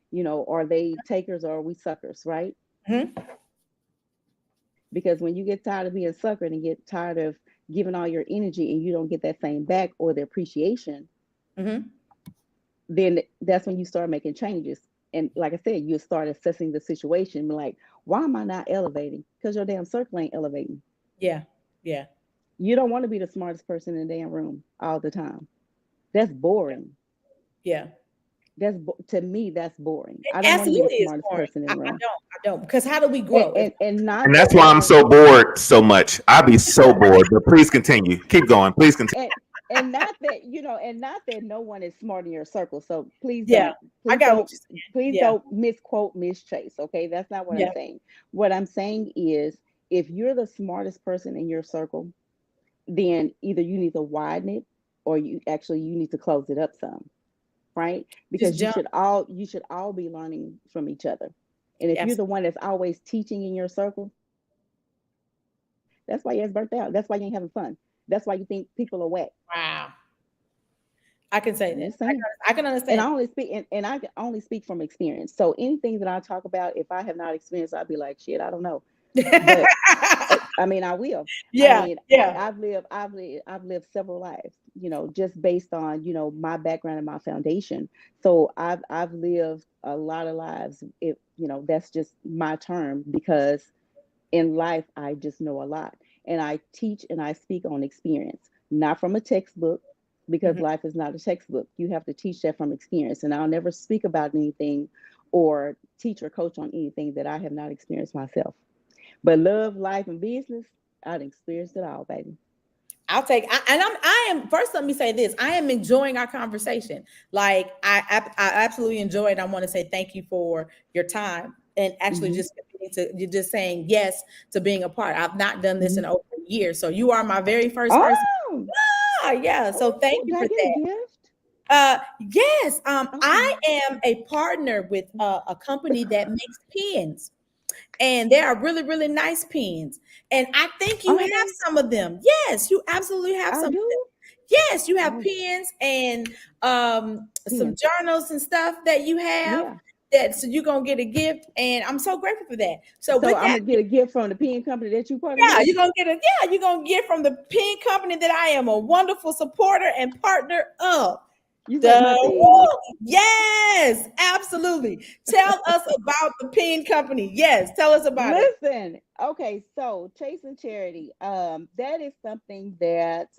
Are they takers or are we suckers, right? Hmm. Because when you get tired of being suckered and get tired of giving all your energy and you don't get that same back or the appreciation, Hmm. then that's when you start making changes. And like I said, you start assessing the situation, like, why am I not elevating? Because your damn circle ain't elevating. Yeah. Yeah. You don't want to be the smartest person in the damn room all the time. That's boring. Yeah. To me, that's boring. It I don't want to be the absolutely is smartest boring. person in I the room. don't. I don't. Because how do we And, grow? If and and And not that's that why no I'm one so bored so much. I'll be so bored. But please continue. Keep going. Please continue. and and not that and not that no one is smart in your circle. So please yeah, don't, I please got what don't, you're saying. please Yeah. don't misquote Miss Chase. Okay, that's not what I'm Yeah. saying. What I'm saying is, if you're the smartest person in your circle, then either you need to widen it or you need to close it up some, right? Just Because jump. you should all be learning from each other. And if you're the Absolutely. one that's always teaching in your circle, that's why you're burnt out. That's why you ain't having fun. That's why you think people are whack. Wow. I can say I'm that. just saying. I can And understand. I only speak and I can only speak from experience. So anything that I talk about, if I have not experienced, I'd be like, shit, I don't know. But I mean, I will. I yeah. mean, Yeah. I've lived several lives, just based on, my background and my foundation. So I've lived a lot of lives. That's just my term because in life, I just know a lot. And I teach and I speak on experience, not from a textbook, because Mhm. life is not a textbook. You have to teach that from experience. And I'll never speak about anything or teach or coach on anything that I have not experienced myself. But love, life, and business, I've experienced it all, baby. I'll take. I am first. Let me say this. I am enjoying our conversation. Like I absolutely enjoy it. I want to say thank you for your time and actually Hmm. just you're just saying yes to being a part. I've not done this in Hmm. over a year, so you are my very first person. Oh, Yeah. So thank oh, you did I for get a that. gift? Yes. I Okay. am a partner with a company that makes pens, and they are really, really nice pens. And I think you Are have they? some of them. Yes, you absolutely have I some of them. do. Yes, you have Oh, pens and some pins. journals and stuff that you have. Yeah. That so you're gonna get a gift, and I'm so grateful for that. So So with I'm that, gonna get a gift from the pen company that you partner yeah, with. you're gonna get from the pen company that I am a wonderful supporter and partner of. You suck my The seed. woo! Yes, absolutely. Tell us about the pen company. Yes, tell us about it. Listen, okay, so Chase and Charity, that is something that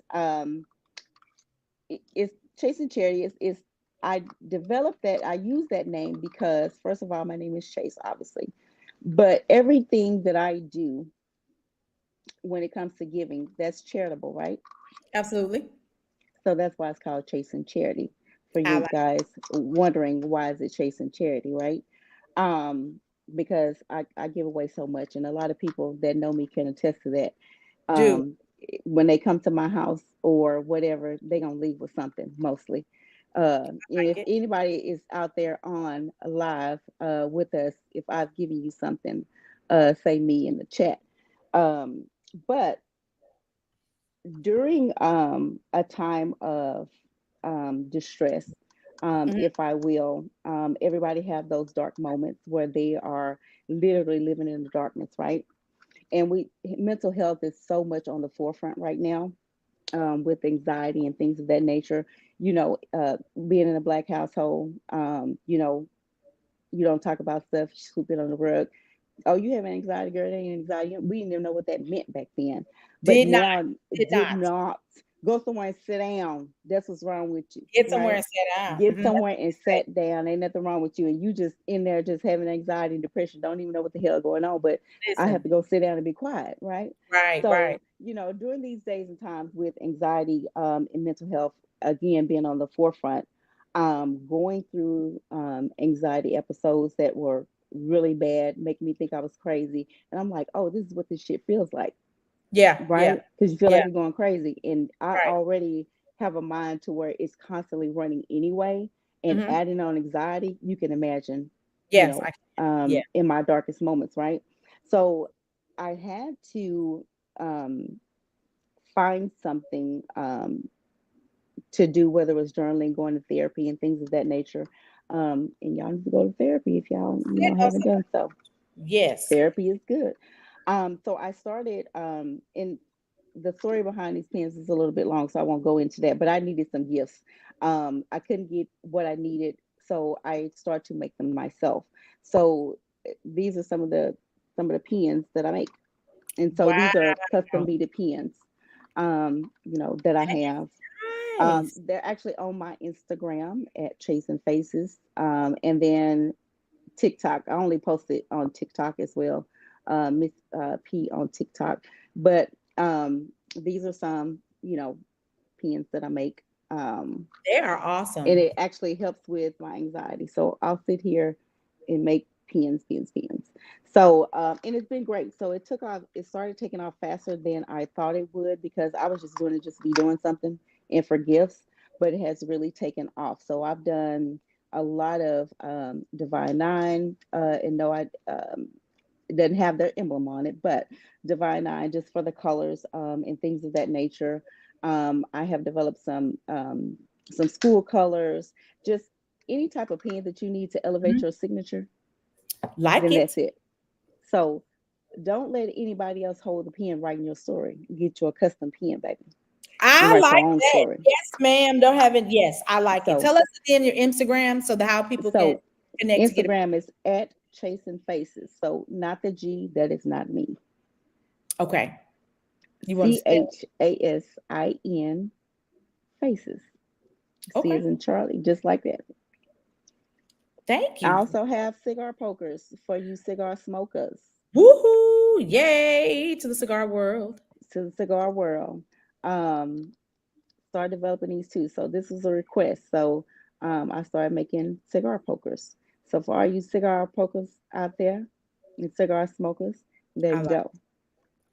is Chase and Charity is I developed that. I use that name because first of all, my name is Chase, obviously, but everything that I do when it comes to giving, that's charitable, right? Absolutely. So that's why it's called Chase and Charity. For I you like guys wondering why is it Chase and Charity, right? Um, because I give away so much, and a lot of people that know me can attest to that. do. Um, when they come to my house or whatever, they gonna leave with something mostly. And if Like it. anybody is out there on live with us, if I've given you something, say me in the chat. Um, but during a time of distress, Mhm. if I will, everybody have those dark moments where they are literally living in the darkness, right? And we mental health is so much on the forefront right now, with anxiety and things of that nature. Being in a black household, you don't talk about stuff, you sweep it on the rug. Oh, you have an anxiety, girl. That ain't anxiety. We didn't even know what that meant back then. But Did not. now, Did did not. not go somewhere and sit down. That's what's wrong with you, Get somewhere right? and sit down. Get Mhm. That's somewhere what and you say. sat down. Ain't nothing wrong with you. And you just in there just having anxiety and depression. Don't even know what the hell going on. But I have Listen. to go sit down and be quiet, right? Right, right. So, during these days and times with anxiety and mental health, again, being on the forefront, going through anxiety episodes that were really bad, making me think I was crazy. And I'm like, oh, this is what this shit feels like, Yeah, yeah, right? Because you feel yeah. like you're going crazy. And I Right. already have a mind to where it's constantly running anyway and Hmm. adding on anxiety, you can imagine. you Yes, know, yeah. in my darkest moments, right? So I had to um, find something to do, whether it was journaling, going to therapy, and things of that nature. And y'all need to go to therapy if y'all, haven't done so. Yes. Therapy is good. So I started, in the story behind these pens is a little bit long, so I won't go into that, but I needed some gifts. I couldn't get what I needed, so I started to make them myself. So these are some of the pens that I make. And so Wow. these are custom beaded pens, that I have. Nice. They're actually on my Instagram at Chasing Faces. And then TikTok. I only post it on TikTok as well. Miss P on TikTok. But these are some, pens that I make. They are And awesome. it actually helps with my anxiety. So I'll sit here and make pens. So and it's been great. So it took off. It started taking off faster than I thought it would, because I was just doing it just to be doing something and for gifts. But it has really taken off. So I've done a lot of Divine Nine, and no, I it doesn't have their emblem on it, but Divine Nine just for the colors, and things of that nature. I have developed some school colors, just any type of pen that you need to elevate Mhm. your signature, Like then it. that's it. So don't let anybody else hold the pen writing your story. Get you a custom pen, baby, and I write your like own that. story. Yes, ma'am. Don't have it. Yes, I like it. So, Tell us again your Instagram so that how people can so connect to get it. Instagram is at Chasing Faces. So not the G, that is not me. Okay. You want to spell? CHASIN Faces. C Okay. is in Charlie, just like that. Thank I you. also have cigar pokers for you cigar smokers, Woohoo! Yay to the cigar world. to the cigar world. Um, Start developing these too. So this was a request. So I started making cigar pokers. So for all you cigar pokers out there and cigar smokers, there I you like go.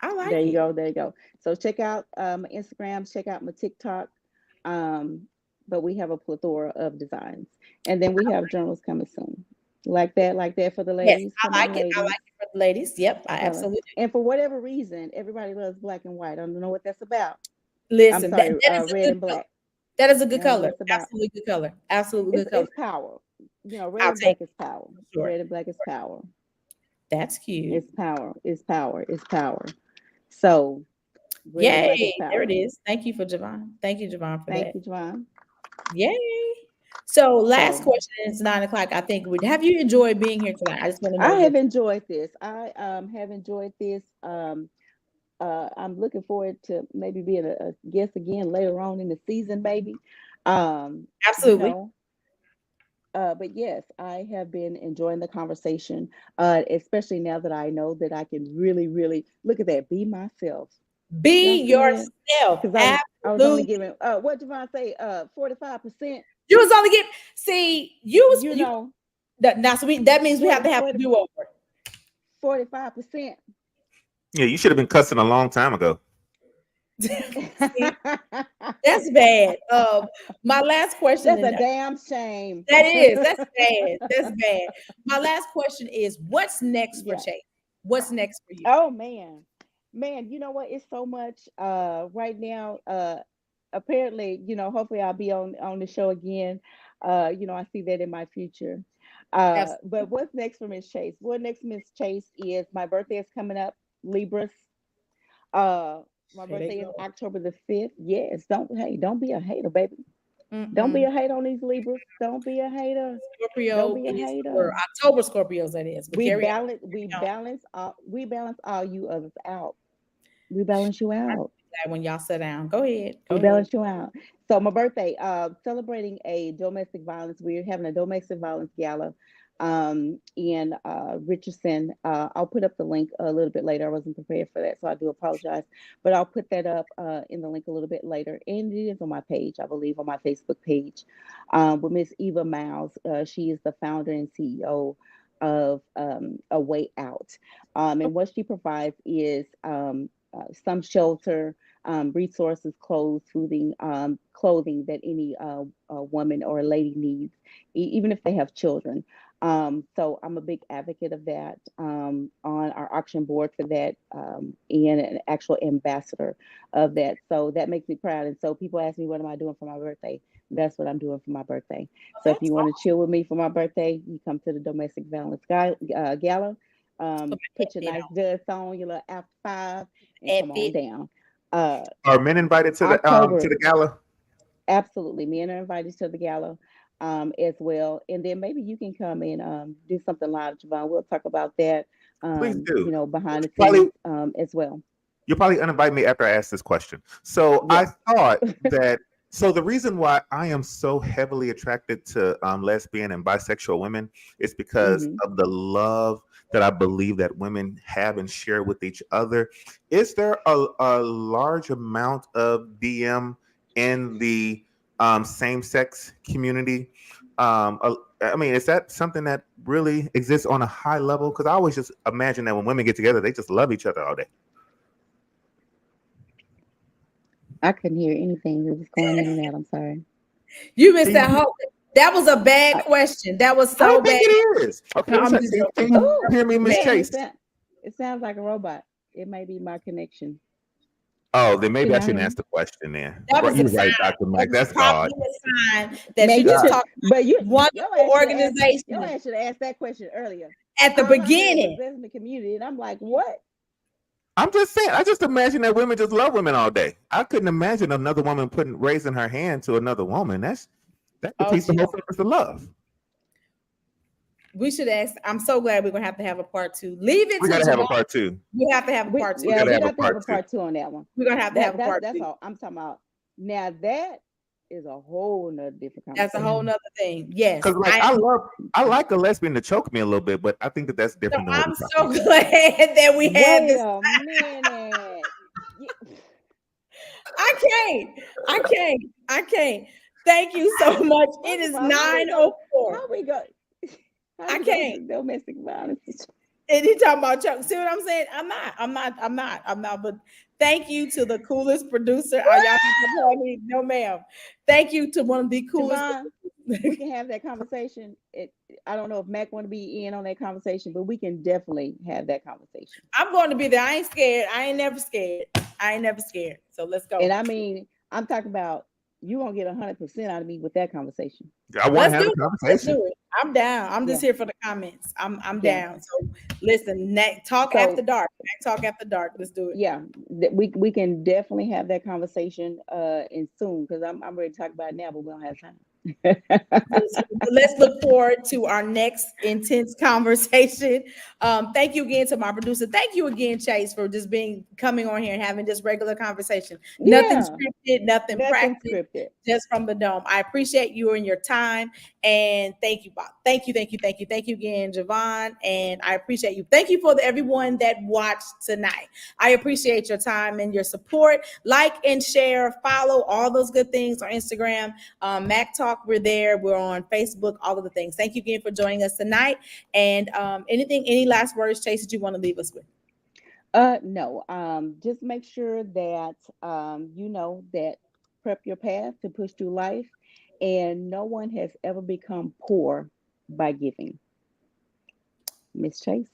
I There like you it. go. There you go. So check out my Instagram, check out my TikTok. Um, but we have a plethora of designs. And then we have journals coming soon. Like that for the Yes, ladies. Come I like on, it. I ladies. like it for the ladies. Yep, I Color. absolutely And for whatever reason, everybody loves black and white. I don't know what that's about. I'm listen. That, sorry, that is a red good and color. black. That is a I good don't know what color. it's about. Absolutely good color. Absolutely good color. It's power. Red I'll and take black is it power. for sure. Red and black is power. That's cute. It's power. It's power. It's power. So red and black is Yay. There it power. is. Thank you for Javon. Thank you, Javon, for Thank that. you, John. Yay. So last So question is 9 o'clock. I think we have you enjoyed being here tonight? I just want to I know have what enjoyed this. I have enjoyed this. I'm looking forward to maybe being a guest again later on in the season, maybe. You absolutely. know, but yes, I have been enjoying the conversation, especially now that I know that I can really, really look at that, be myself. Y'all Be see that? yourself. Because I was only Absolutely. giving what Devon say, 45%. You was only get see, you was You you know, that now so that means we have 40, to have a 40, do-over. 45%. Yeah, you should have been cussing a long time ago. See, that's bad. My last question, That's a and damn shame. that's bad. That's bad. My last question is what's next for Yeah. Chase? What's next for you? Oh man. Man, you know what? It's so much right now. Apparently, hopefully I'll be on the show again. I see that in my future. But Absolutely. what's next for Miss Chase? What next, Miss Chase, is my birthday is coming up, Libras. Uh my Here they birthday is go. October the 5th. Yes, don't be a hater, baby. Don't be Mm-mm. a hater on these Libras. Don't be a hater. Don't Scorpio be a is the hater. word. October Scorpios, that is. But carry on. Carry on. We balance all you others out. We balance you I out. see that when y'all sit down. Go ahead. Go We ahead. balance you out. So my birthday, celebrating a domestic violence. We're having a domestic violence gala in Richardson. I'll put up the link a little bit later. I wasn't prepared for that, so I do apologize. But I'll put that up in the link a little bit later. And it is on my page, I believe, on my Facebook page. With Miss Eva Miles. She is the founder and CEO of A Way Out. And what she provides is some shelter, resources, clothes, clothing that any woman or lady needs, even if they have children. So I'm a big advocate of that, on our auction board for that, and an actual ambassador of that. So that makes me proud. And so people ask me, what am I doing for my birthday? That's what I'm doing for my birthday. So if That's you want to chill with me for my birthday, you come to the Domestic Violence Gala. Put your nice duds on, your little after five, and come on epic. down. Uh, Are men invited to October, the gala? absolutely. Men are invited to the gala, as well. And then maybe you can come and do something live, Javon. We'll talk about that, Please do. behind the Probably scenes, as well. you'll probably uninvite me after I ask this question. So I Yes. thought that so the reason why I am so heavily attracted to lesbian and bisexual women is because Hmm. of the love that I believe that women have and share with each other. Is there a large amount of DM in the same-sex community? I mean, is that something that really exists on a high level? Because I always just imagine that when women get together, they just love each other all day. I couldn't hear anything. It was going in and out. I'm sorry. You missed Can you that whole. That was a bad question. That was I so think bad. it is. Okay, No, I'm just can joking. you Oh, hear me, Miss man, Chase? it sounds like a robot. It may be my connection. Oh, then maybe Can I y'all hear shouldn't me? ask the question then. That was a You're sign. right, Dr. That Mike. was That's probably God. a sign that Maybe you you just should, talked but about wonderful your organization ass should have asked that question earlier. at the All I heard was beginning. lesbian community, and I'm like, what? I'm just saying, I just imagine that women just love women all day. I couldn't imagine another woman raising her hand to another woman. That Oh, defeats the whole geez. purpose of love. We should ask. I'm so glad we're gonna have to have a part two. Leave it We to gotta have a Javon. part two. We have to have a We part two. Yeah, Gotta we'd have a have to have part a two. part two on that one. We're gonna have to have a part That's two. all I'm talking about. Now that is a whole nother different That's a conversation. whole nother thing. Yes. Because like I like a lesbian to choke me a little bit, but I think that's So different than what I'm we're talking so about. glad that we had Wait this. a minute. I can't. Thank you so much. It First is of all, how we go? 9:04. How we go? How I we go can't. to domestic violence? And he talking about Chuck. See what I'm saying? I'm not. But thank you to the coolest producer. Y'all can call me, no ma'am. Thank you to one of the coolest. Javon, we can have that conversation. I don't know if Mac want to be in on that conversation, but we can definitely have that conversation. I'm going to be there. I ain't scared. I ain't never scared. So let's go. And I mean, I'm talking about you won't get 100% out of me with that conversation. I want to have a conversation. Do it. I'm down. I'm just Yeah. here for the comments. I'm Yeah. down. So listen, talk after dark. Talk after dark. Let's do it. Yeah, we can definitely have that conversation and soon, because I'm ready to talk about it now, but we don't have time. Let's look forward to our next intense conversation. Thank you again to my producer. Thank you again, Chase, for just coming on here and having this regular conversation. Nothing Yeah. scripted, nothing practiced, scripted. just from the dome. I appreciate you and your time. And thank you, Bob. Thank you again, Javon. And I appreciate you. Thank you for everyone that watched tonight. I appreciate your time and your support. Like and share, follow all those good things on Instagram. Mac Talk, we're there. We're on Facebook, all of the things. Thank you again for joining us tonight. And any last words, Chase, that you want to leave us with? No. Just make sure that you know that prep your path to push through life, and no one has ever become poor by giving. Miss Chase.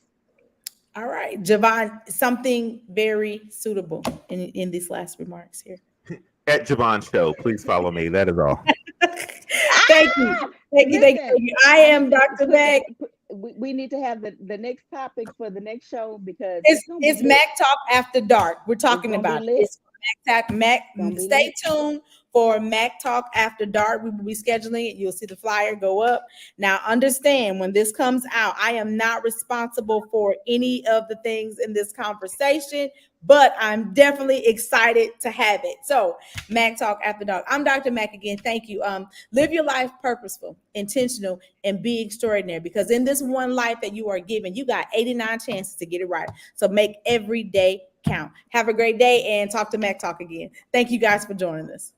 All right, Javon, something very suitable in these last remarks here. At Javon Show, please follow me. That is all. Thank you. Thank you. I am Dr. Mac. We need to have the next topic for the next show, because it's Mac Talk After Dark. We're talking about it. It's Mac Talk. Stay tuned for Mac Talk After Dark. We will be scheduling it. You'll see the flyer go up. Now, understand, when this comes out, I am not responsible for any of the things in this conversation, but I'm definitely excited to have it. So, Mac Talk After Dark. I'm Dr. Mac again. Thank you. Live your life purposeful, intentional, and be extraordinary, because in this one life that you are given, you got 89 chances to get it right. So make every day count. Have a great day, and talk to Mac Talk again. Thank you guys for joining us.